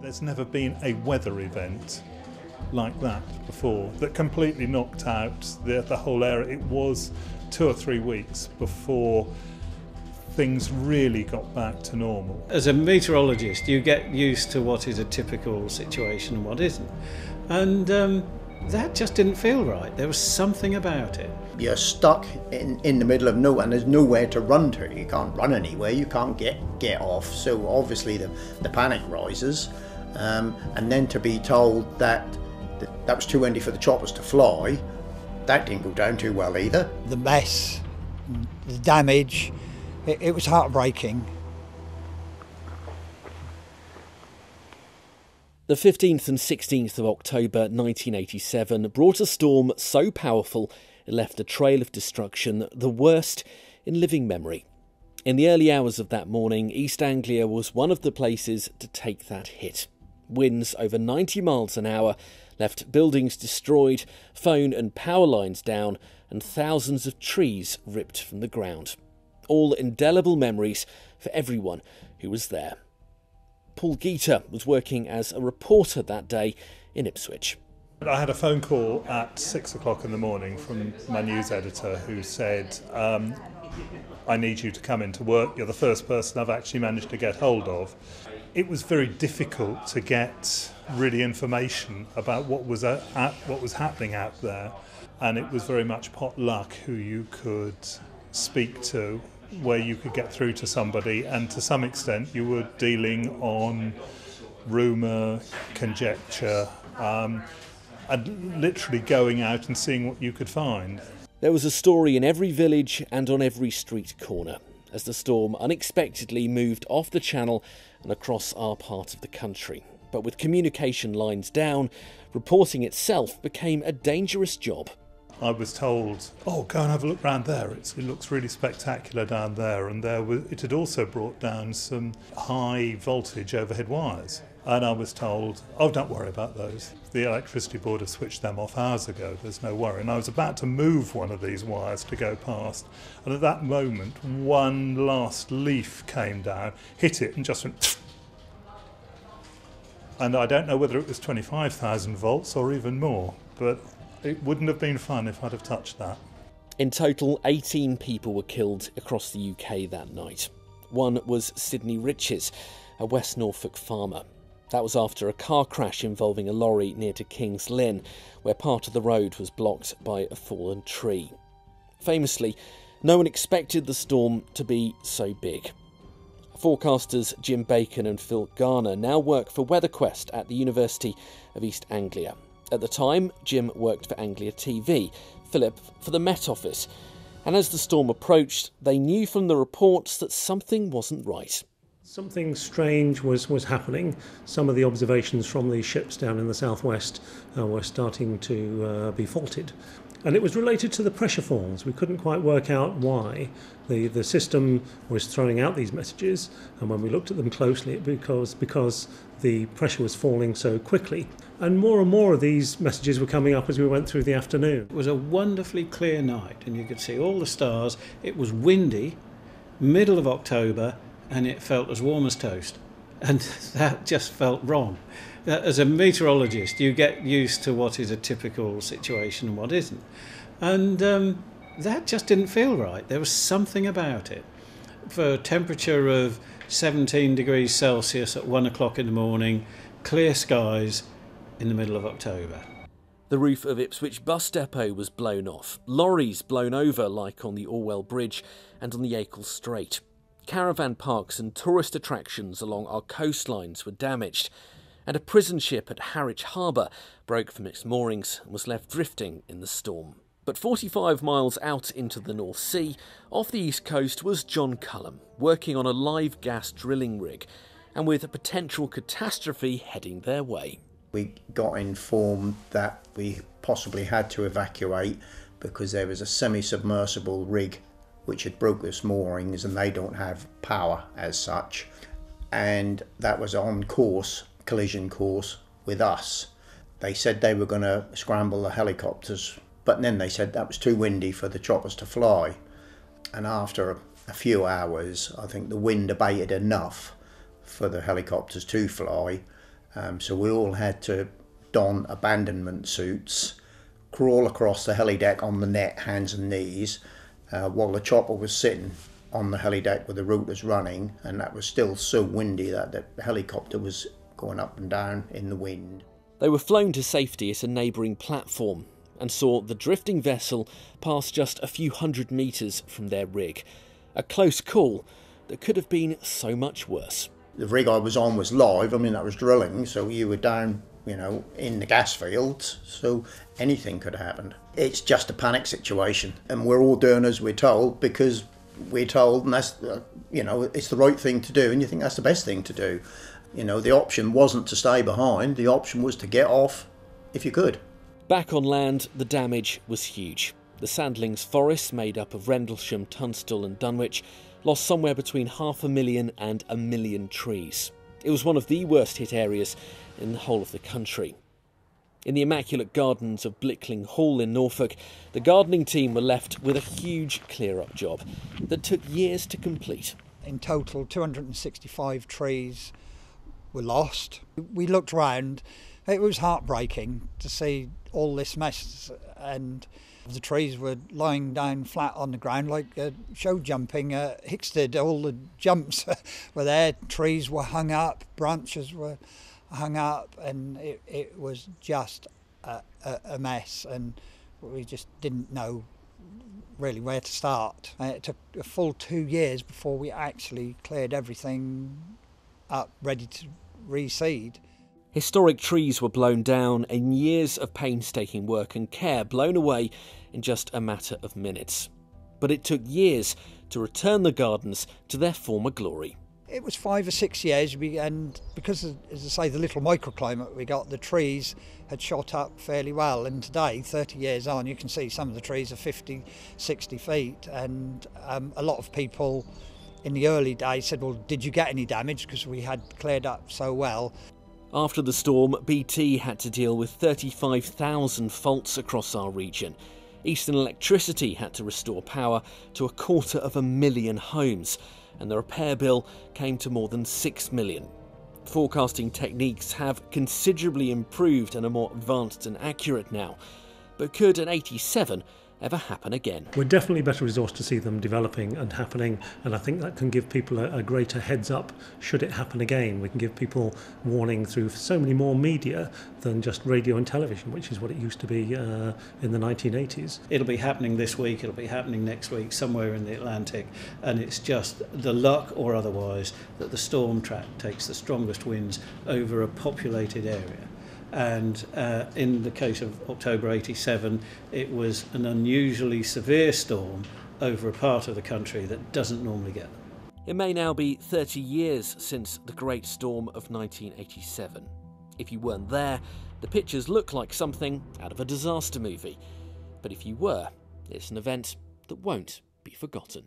There's never been a weather event like that before that completely knocked out the whole area. It was 2 or 3 weeks before things really got back to normal. As a meteorologist, you get used to what is a typical situation and what isn't. And that just didn't feel right. There was something about it. You're stuck in the middle of nowhere and there's nowhere to run to. You can't run anywhere, you can't get off. So obviously the panic rises. And then to be told that was too windy for the choppers to fly, that didn't go down too well either. The mess, the damage, it was heartbreaking. The 15th and 16th of October 1987 brought a storm so powerful it left a trail of destruction, the worst in living memory. In the early hours of that morning, East Anglia was one of the places to take that hit. Winds over 90 miles an hour left buildings destroyed, phone and power lines down, and thousands of trees ripped from the ground. All indelible memories for everyone who was there. Paul Geater was working as a reporter that day in Ipswich. I had a phone call at 6 o'clock in the morning from my news editor who said, I need you to come into work. You're the first person I've actually managed to get hold of. It was very difficult to get really information about what was happening out there, and it was very much pot luck who you could speak to, where you could get through to somebody, and to some extent you were dealing on rumour, conjecture, and literally going out and seeing what you could find. There was a story in every village and on every street corner as the storm unexpectedly moved off the channel and across our part of the country. But with communication lines down, reporting itself became a dangerous job. I was told, oh, go and have a look round there. It looks really spectacular down there. And it had also brought down some high voltage overhead wires. And I was told, oh, don't worry about those. The electricity board have switched them off hours ago. There's no worry. And I was about to move one of these wires to go past. And at that moment, one last leaf came down, hit it, and just went. And I don't know whether it was 25,000 volts or even more, but it wouldn't have been fun if I'd have touched that. In total, 18 people were killed across the UK that night. One was Sidney Riches, a West Norfolk farmer. That was after a car crash involving a lorry near to King's Lynn, where part of the road was blocked by a fallen tree. Famously, no one expected the storm to be so big. Forecasters Jim Bacon and Phil Garner now work for Weatherquest at the University of East Anglia. At the time, Jim worked for Anglia TV, Philip for the Met Office, and as the storm approached, they knew from the reports that something wasn't right. Something strange was happening. Some of the observations from the ships down in the southwest were starting to be faulted. And it was related to the pressure falls. We couldn't quite work out why. The system was throwing out these messages, and when we looked at them closely, it because the pressure was falling so quickly. And more of these messages were coming up as we went through the afternoon. It was a wonderfully clear night, and you could see all the stars. It was windy, middle of October, and it felt as warm as toast. And that just felt wrong. As a meteorologist, you get used to what is a typical situation and what isn't. And that just didn't feel right. There was something about it. For a temperature of 17 degrees Celsius at 1 o'clock in the morning, clear skies in the middle of October. The roof of Ipswich bus depot was blown off, lorries blown over like on the Orwell Bridge and on the Acle Strait. Caravan parks and tourist attractions along our coastlines were damaged, and a prison ship at Harwich Harbour broke from its moorings and was left drifting in the storm. But 45 miles out into the North Sea, off the east coast, was John Cullum, working on a live gas drilling rig, and with a potential catastrophe heading their way. We got informed that we possibly had to evacuate because there was a semi-submersible rig which had broke its moorings, and they don't have power as such. And that was on course, collision course, with us. They said they were going to scramble the helicopters, but then they said that was too windy for the choppers to fly. And after a few hours, I think the wind abated enough for the helicopters to fly, So we all had to don abandonment suits, crawl across the helideck on the net, hands and knees, while the chopper was sitting on the helideck with the rotors running, and that was still so windy that the helicopter was going up and down in the wind. They were flown to safety at a neighbouring platform and saw the drifting vessel pass just a few hundred metres from their rig. A close call that could have been so much worse. The rig I was on was live, I mean that was drilling, so you were down, you know, in the gas fields, so anything could have happened. It's just a panic situation, and we're all doing as we're told because we're told, and that's, you know, it's the right thing to do, and you think that's the best thing to do. You know, the option wasn't to stay behind, the option was to get off if you could. Back on land, the damage was huge. The Sandlings Forest, made up of Rendlesham, Tunstall and Dunwich, lost somewhere between 500,000 and 1 million trees. It was one of the worst hit areas in the whole of the country. In the immaculate gardens of Blickling Hall in Norfolk, the gardening team were left with a huge clear-up job that took years to complete. In total, 265 trees were lost. We looked round. It was heartbreaking to see all this mess, and the trees were lying down flat on the ground like show jumping at Hickstead. All the jumps were there, trees were hung up, branches were hung up, and it was just a mess, and we just didn't know really where to start. It took a full 2 years before we actually cleared everything up, ready to reseed. Historic trees were blown down and years of painstaking work and care blown away in just a matter of minutes. But it took years to return the gardens to their former glory. It was 5 or 6 years, and because, as I say, the little microclimate we got, the trees had shot up fairly well. And today, 30 years on, you can see some of the trees are 50, 60 feet. And a lot of people in the early days said, well, did you get any damage? Because we had cleared up so well. After the storm, BT had to deal with 35,000 faults across our region. Eastern Electricity had to restore power to 250,000 homes, and the repair bill came to more than 6 million. Forecasting techniques have considerably improved and are more advanced and accurate now. But could an 87 ever happen again? We're definitely better resourced to see them developing and happening, and I think that can give people a greater heads up should it happen again. We can give people warning through so many more media than just radio and television, which is what it used to be in the 1980s. It'll be happening this week, it'll be happening next week, somewhere in the Atlantic, and it's just the luck or otherwise that the storm track takes the strongest winds over a populated area. And in the case of October 87, it was an unusually severe storm over a part of the country that doesn't normally get them. It may now be 30 years since the Great Storm of 1987. If you weren't there, the pictures look like something out of a disaster movie. But if you were, it's an event that won't be forgotten.